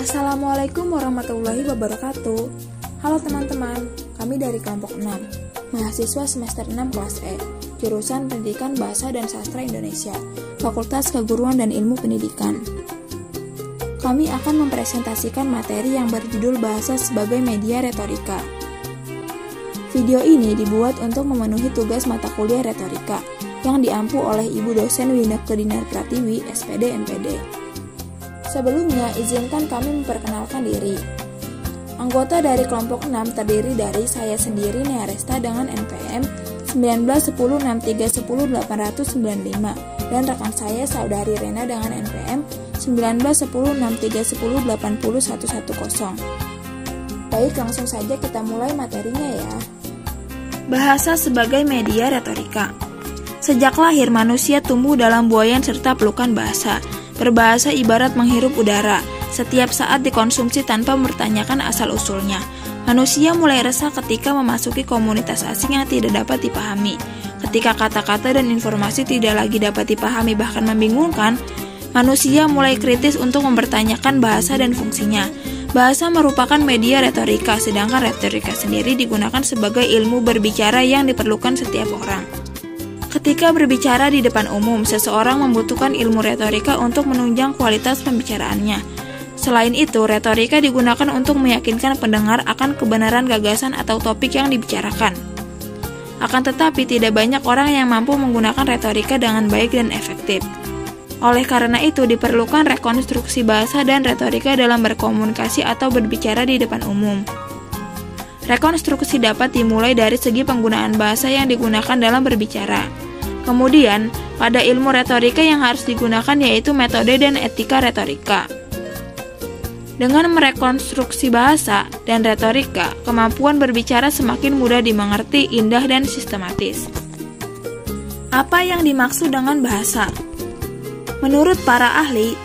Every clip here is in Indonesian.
Assalamualaikum warahmatullahi wabarakatuh. Halo teman-teman, kami dari kelompok 6, mahasiswa semester 6 kelas E, jurusan Pendidikan Bahasa dan Sastra Indonesia, Fakultas Keguruan dan Ilmu Pendidikan. Kami akan mempresentasikan materi yang berjudul Bahasa sebagai Media Retorika. Video ini dibuat untuk memenuhi tugas mata kuliah retorika yang diampu oleh Ibu dosen Wineke Dinar Pratiwi, SPD MPD. Sebelumnya, izinkan kami memperkenalkan diri. Anggota dari kelompok 6 terdiri dari saya sendiri, Nea Resta, dengan NPM 19106310895, dan rekan saya, Saudari Rena, dengan NPM 19106310801110. Baik, langsung saja kita mulai materinya ya. Bahasa sebagai media retorika. Sejak lahir, manusia tumbuh dalam buayan serta pelukan bahasa. Berbahasa ibarat menghirup udara, setiap saat dikonsumsi tanpa mempertanyakan asal-usulnya. Manusia mulai resah ketika memasuki komunitas asing yang tidak dapat dipahami. Ketika kata-kata dan informasi tidak lagi dapat dipahami bahkan membingungkan, manusia mulai kritis untuk mempertanyakan bahasa dan fungsinya. Bahasa merupakan media retorika, sedangkan retorika sendiri digunakan sebagai ilmu berbicara yang diperlukan setiap orang. Ketika berbicara di depan umum, seseorang membutuhkan ilmu retorika untuk menunjang kualitas pembicaraannya. Selain itu, retorika digunakan untuk meyakinkan pendengar akan kebenaran gagasan atau topik yang dibicarakan. Akan tetapi, tidak banyak orang yang mampu menggunakan retorika dengan baik dan efektif. Oleh karena itu, diperlukan rekonstruksi bahasa dan retorika dalam berkomunikasi atau berbicara di depan umum. Rekonstruksi dapat dimulai dari segi penggunaan bahasa yang digunakan dalam berbicara. Kemudian, pada ilmu retorika yang harus digunakan yaitu metode dan etika retorika. Dengan merekonstruksi bahasa dan retorika, kemampuan berbicara semakin mudah dimengerti, indah, dan sistematis. Apa yang dimaksud dengan bahasa? Menurut para ahli,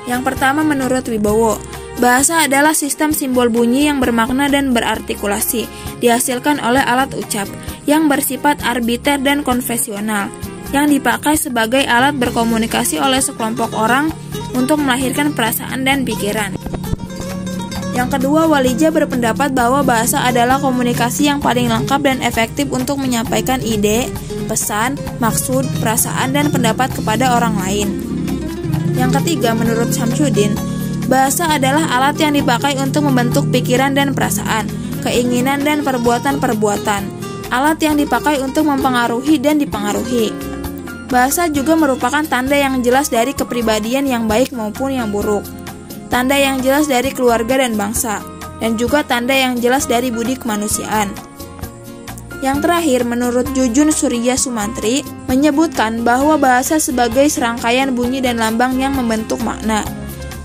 yang pertama menurut Wibowo, bahasa adalah sistem simbol bunyi yang bermakna dan berartikulasi, dihasilkan oleh alat ucap, yang bersifat arbiter dan konvensional, yang dipakai sebagai alat berkomunikasi oleh sekelompok orang untuk melahirkan perasaan dan pikiran. Yang kedua, Walija berpendapat bahwa bahasa adalah komunikasi yang paling lengkap dan efektif untuk menyampaikan ide, pesan, maksud, perasaan, dan pendapat kepada orang lain. Yang ketiga, menurut Samsudin, bahasa adalah alat yang dipakai untuk membentuk pikiran dan perasaan, keinginan dan perbuatan-perbuatan. Alat yang dipakai untuk mempengaruhi dan dipengaruhi. Bahasa juga merupakan tanda yang jelas dari kepribadian yang baik maupun yang buruk. Tanda yang jelas dari keluarga dan bangsa. Dan juga tanda yang jelas dari budi kemanusiaan. Yang terakhir, menurut Jujun Surya Sumantri, menyebutkan bahwa bahasa sebagai serangkaian bunyi dan lambang yang membentuk makna.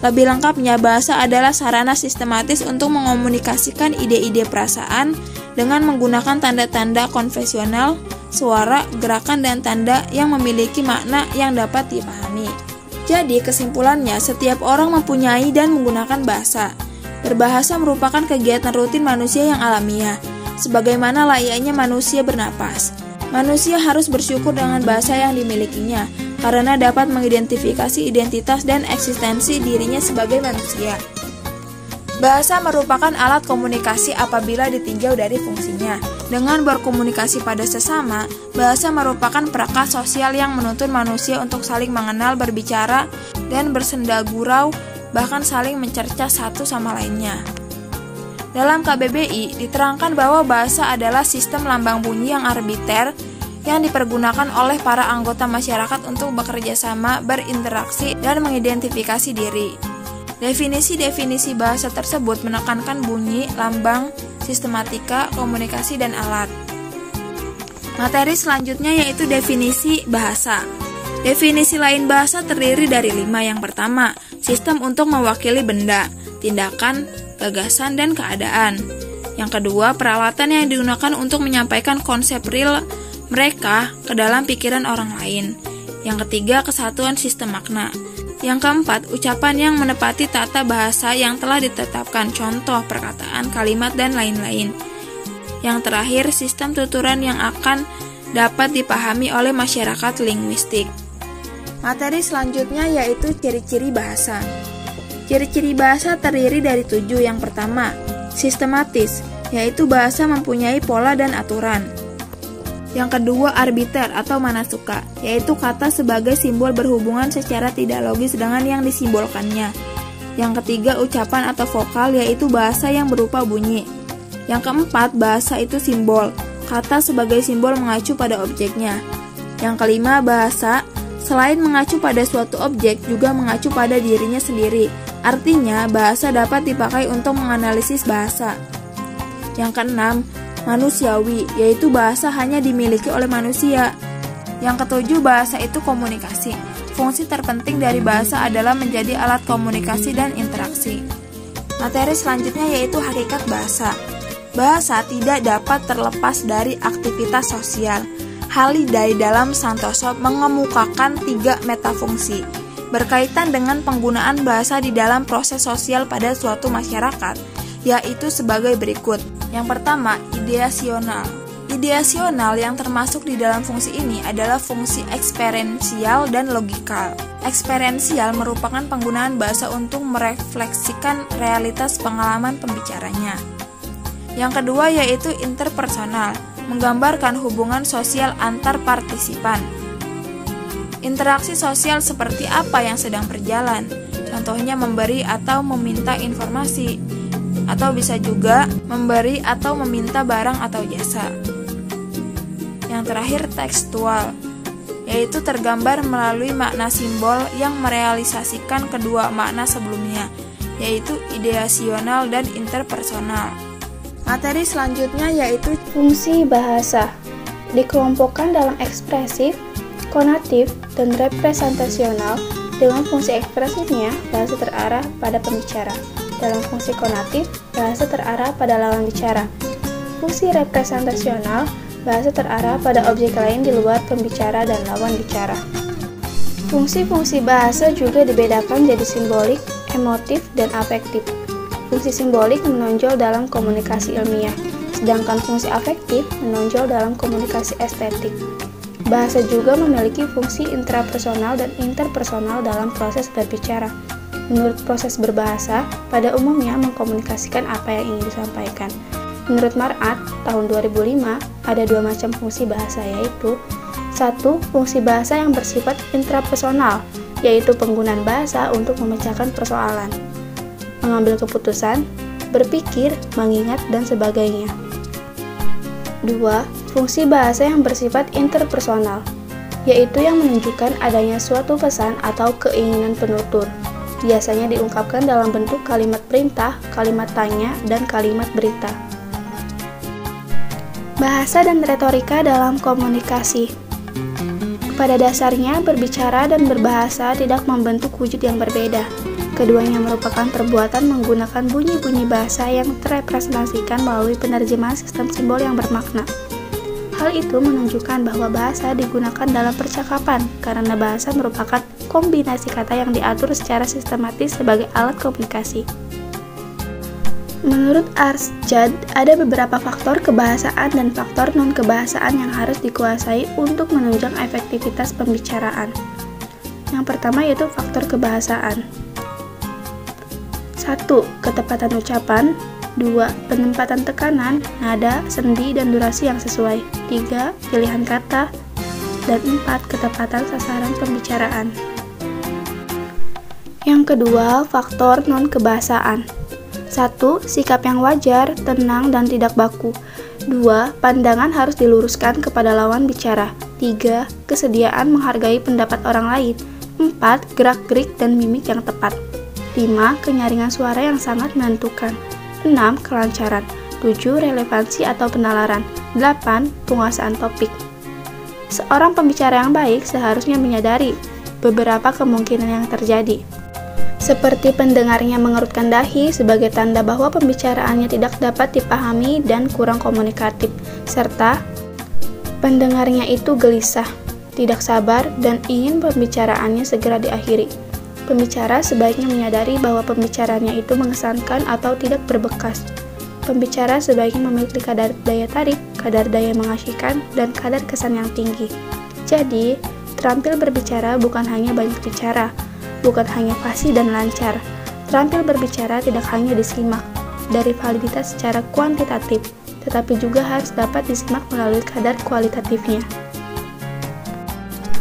Lebih lengkapnya, bahasa adalah sarana sistematis untuk mengomunikasikan ide-ide perasaan dengan menggunakan tanda-tanda konvensional, suara, gerakan, dan tanda yang memiliki makna yang dapat dipahami. Jadi, kesimpulannya, setiap orang mempunyai dan menggunakan bahasa. Berbahasa merupakan kegiatan rutin manusia yang alamiah, sebagaimana layaknya manusia bernapas. Manusia harus bersyukur dengan bahasa yang dimilikinya, karena dapat mengidentifikasi identitas dan eksistensi dirinya sebagai manusia. Bahasa merupakan alat komunikasi apabila ditinjau dari fungsinya. Dengan berkomunikasi pada sesama, bahasa merupakan perangkat sosial yang menuntun manusia untuk saling mengenal, berbicara, dan bersenda gurau, bahkan saling mencerca satu sama lainnya. Dalam KBBI, diterangkan bahwa bahasa adalah sistem lambang bunyi yang arbiter yang dipergunakan oleh para anggota masyarakat untuk bekerja sama, berinteraksi, dan mengidentifikasi diri. Definisi-definisi bahasa tersebut menekankan bunyi, lambang, sistematika, komunikasi, dan alat. Materi selanjutnya yaitu definisi bahasa. Definisi lain bahasa terdiri dari 5. Yang pertama, sistem untuk mewakili benda, tindakan, gagasan, dan keadaan. Yang kedua, peralatan yang digunakan untuk menyampaikan konsep real mereka ke dalam pikiran orang lain. Yang ketiga, kesatuan sistem makna. Yang keempat, ucapan yang menepati tata bahasa yang telah ditetapkan, contoh, perkataan, kalimat, dan lain-lain. Yang terakhir, sistem tuturan yang akan dapat dipahami oleh masyarakat linguistik. Materi selanjutnya yaitu ciri-ciri bahasa. Ciri-ciri bahasa terdiri dari 7. Yang pertama, sistematis, yaitu bahasa mempunyai pola dan aturan. Yang kedua, arbiter atau manasuka, yaitu kata sebagai simbol berhubungan secara tidak logis dengan yang disimbolkannya. Yang ketiga, ucapan atau vokal, yaitu bahasa yang berupa bunyi. Yang keempat, bahasa itu simbol, kata sebagai simbol mengacu pada objeknya. Yang kelima, bahasa selain mengacu pada suatu objek juga mengacu pada dirinya sendiri. Artinya, bahasa dapat dipakai untuk menganalisis bahasa. Yang keenam, manusiawi, yaitu bahasa hanya dimiliki oleh manusia. Yang ketujuh, bahasa itu komunikasi. Fungsi terpenting dari bahasa adalah menjadi alat komunikasi dan interaksi. Materi selanjutnya yaitu hakikat bahasa. Bahasa tidak dapat terlepas dari aktivitas sosial. Halliday dalam Santoso mengemukakan 3 metafungsi berkaitan dengan penggunaan bahasa di dalam proses sosial pada suatu masyarakat, yaitu sebagai berikut. Yang pertama, ideasional. Ideasional yang termasuk di dalam fungsi ini adalah fungsi eksperensial dan logikal. Eksperensial merupakan penggunaan bahasa untuk merefleksikan realitas pengalaman pembicaranya. Yang kedua yaitu interpersonal, menggambarkan hubungan sosial antar partisipan. Interaksi sosial seperti apa yang sedang berjalan, contohnya memberi atau meminta informasi, atau bisa juga memberi atau meminta barang atau jasa. Yang terakhir tekstual, yaitu tergambar melalui makna simbol yang merealisasikan kedua makna sebelumnya, yaitu ideasional dan interpersonal. Materi selanjutnya yaitu fungsi bahasa. Dikelompokkan dalam ekspresif, konatif, dan representasional. Dengan fungsi ekspresifnya, bahasa terarah pada pembicara. Dalam fungsi konatif, bahasa terarah pada lawan bicara. Fungsi representasional, bahasa terarah pada objek lain di luar pembicara dan lawan bicara. Fungsi-fungsi bahasa juga dibedakan jadi simbolik, emotif, dan afektif. Fungsi simbolik menonjol dalam komunikasi ilmiah, sedangkan fungsi afektif menonjol dalam komunikasi estetik. Bahasa juga memiliki fungsi intrapersonal dan interpersonal dalam proses berbicara. Menurut proses berbahasa, pada umumnya mengkomunikasikan apa yang ingin disampaikan. Menurut Marat, tahun 2005, ada 2 macam fungsi bahasa, yaitu 1. Fungsi bahasa yang bersifat intrapersonal, yaitu penggunaan bahasa untuk memecahkan persoalan, mengambil keputusan, berpikir, mengingat, dan sebagainya. 2. Fungsi bahasa yang bersifat interpersonal, yaitu yang menunjukkan adanya suatu pesan atau keinginan penutur. Biasanya diungkapkan dalam bentuk kalimat perintah, kalimat tanya, dan kalimat berita. Bahasa dan retorika dalam komunikasi. Pada dasarnya, berbicara dan berbahasa tidak membentuk wujud yang berbeda. Keduanya merupakan perbuatan menggunakan bunyi-bunyi bahasa yang terrepresentasikan melalui penerjemahan sistem simbol yang bermakna. Hal itu menunjukkan bahwa bahasa digunakan dalam percakapan karena bahasa merupakan kombinasi kata yang diatur secara sistematis sebagai alat komunikasi. Menurut Arsjad, ada beberapa faktor kebahasaan dan faktor non-kebahasaan yang harus dikuasai untuk menunjang efektivitas pembicaraan. Yang pertama yaitu faktor kebahasaan. 1. Ketepatan ucapan. 2. Penempatan tekanan, nada, sendi, dan durasi yang sesuai. 3. Pilihan kata. Dan 4. Ketepatan sasaran pembicaraan. Yang kedua, faktor non-kebahasaan. 1. Sikap yang wajar, tenang, dan tidak baku. 2. Pandangan harus diluruskan kepada lawan bicara. 3. Kesediaan menghargai pendapat orang lain. 4. Gerak-gerik dan mimik yang tepat. 5. Kenyaringan suara yang sangat menentukan. 6. Kelancaran. 7. Relevansi atau penalaran. 8. Penguasaan topik. Seorang pembicara yang baik seharusnya menyadari beberapa kemungkinan yang terjadi, seperti pendengarnya mengerutkan dahi sebagai tanda bahwa pembicaraannya tidak dapat dipahami dan kurang komunikatif, serta pendengarnya itu gelisah, tidak sabar, dan ingin pembicaraannya segera diakhiri. Pembicara sebaiknya menyadari bahwa pembicaraannya itu mengesankan atau tidak berbekas. Pembicara sebaiknya memiliki kadar daya tarik, kadar daya mengasihkan, dan kadar kesan yang tinggi. Jadi, terampil berbicara bukan hanya banyak bicara, bukan hanya fasih dan lancar. Terampil berbicara tidak hanya disimak dari validitas secara kuantitatif, tetapi juga harus dapat disimak melalui kadar kualitatifnya.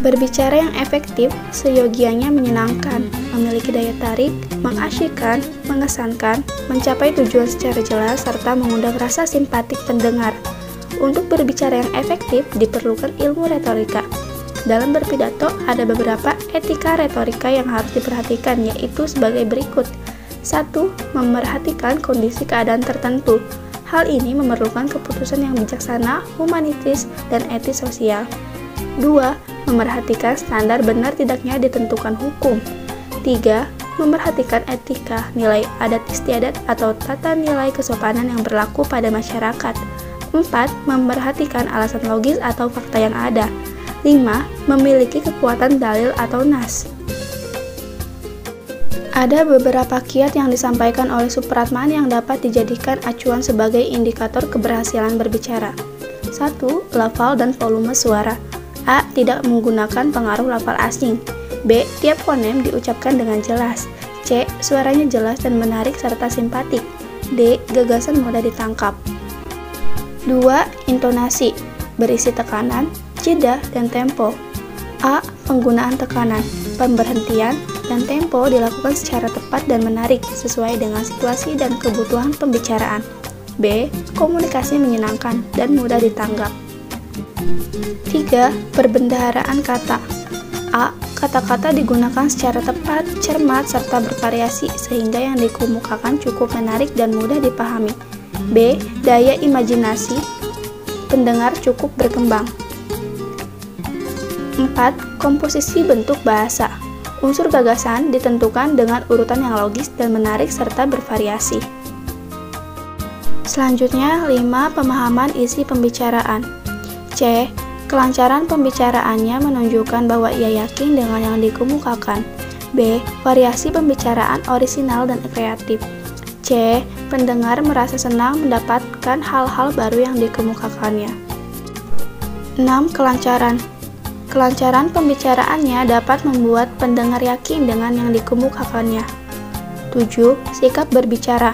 Berbicara yang efektif seyogianya menyenangkan, memiliki daya tarik, mengasyikkan, mengesankan, mencapai tujuan secara jelas, serta mengundang rasa simpatik pendengar. Untuk berbicara yang efektif diperlukan ilmu retorika. Dalam berpidato ada beberapa etika retorika yang harus diperhatikan, yaitu sebagai berikut. 1. Memerhatikan kondisi keadaan tertentu. Hal ini memerlukan keputusan yang bijaksana, humanitis, dan etis sosial. 2. Memerhatikan standar benar tidaknya ditentukan hukum. 3. Memerhatikan etika, nilai adat istiadat atau tata nilai kesopanan yang berlaku pada masyarakat. 4. Memerhatikan alasan logis atau fakta yang ada. 5. Memiliki kekuatan dalil atau nas. Ada beberapa kiat yang disampaikan oleh Supratman yang dapat dijadikan acuan sebagai indikator keberhasilan berbicara. 1. Lafal dan volume suara. A. Tidak menggunakan pengaruh lafal asing. B. Tiap fonem diucapkan dengan jelas. C. Suaranya jelas dan menarik serta simpatik. D. Gagasan mudah ditangkap. 2. Intonasi. Berisi tekanan, jeda, dan tempo. A. Penggunaan tekanan, pemberhentian, dan tempo dilakukan secara tepat dan menarik sesuai dengan situasi dan kebutuhan pembicaraan. B. Komunikasi menyenangkan dan mudah ditanggap. 3. Perbendaharaan kata. A. Kata-kata digunakan secara tepat, cermat, serta bervariasi sehingga yang dikemukakan cukup menarik dan mudah dipahami. B. Daya imajinasi pendengar cukup berkembang. 4. Komposisi bentuk bahasa. Unsur gagasan ditentukan dengan urutan yang logis dan menarik serta bervariasi. Selanjutnya, 5. Pemahaman isi pembicaraan. C. Kelancaran pembicaraannya menunjukkan bahwa ia yakin dengan yang dikemukakan. B. Variasi pembicaraan orisinal dan kreatif. C. Pendengar merasa senang mendapatkan hal-hal baru yang dikemukakannya. 6. Kelancaran. Kelancaran pembicaraannya dapat membuat pendengar yakin dengan yang dikemukakannya. 7. Sikap berbicara.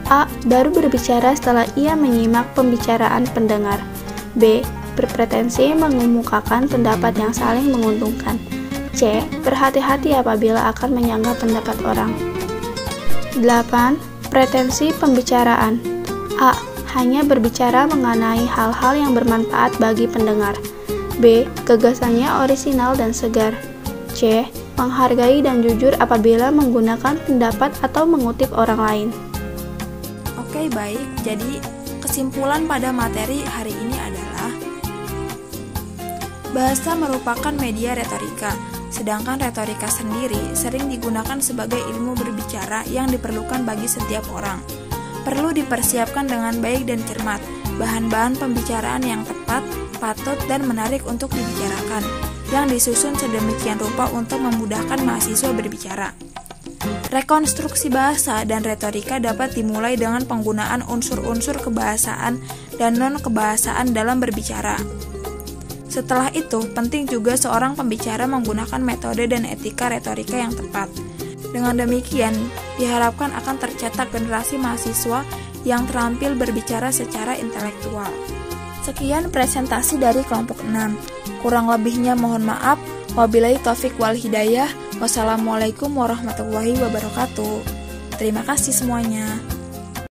A. Baru berbicara setelah ia menyimak pembicaraan pendengar. B. Berpretensi mengemukakan pendapat yang saling menguntungkan. C. Berhati-hati apabila akan menyanggah pendapat orang. 8. Pretensi pembicaraan. A. Hanya berbicara mengenai hal-hal yang bermanfaat bagi pendengar. B. Gagasannya orisinal dan segar. C. Menghargai dan jujur apabila menggunakan pendapat atau mengutip orang lain. Oke, baik. Jadi, kesimpulan pada materi hari ini adalah bahasa merupakan media retorika, sedangkan retorika sendiri sering digunakan sebagai ilmu berbicara yang diperlukan bagi setiap orang. Perlu dipersiapkan dengan baik dan cermat, bahan-bahan pembicaraan yang tepat, patut, dan menarik untuk dibicarakan, yang disusun sedemikian rupa untuk memudahkan mahasiswa berbicara. Rekonstruksi bahasa dan retorika dapat dimulai dengan penggunaan unsur-unsur kebahasaan dan non-kebahasaan dalam berbicara. Setelah itu, penting juga seorang pembicara menggunakan metode dan etika retorika yang tepat. Dengan demikian, diharapkan akan tercetak generasi mahasiswa yang terampil berbicara secara intelektual. Sekian presentasi dari kelompok 6. Kurang lebihnya mohon maaf. Wabillahi taufik wal hidayah. Wassalamualaikum warahmatullahi wabarakatuh. Terima kasih semuanya.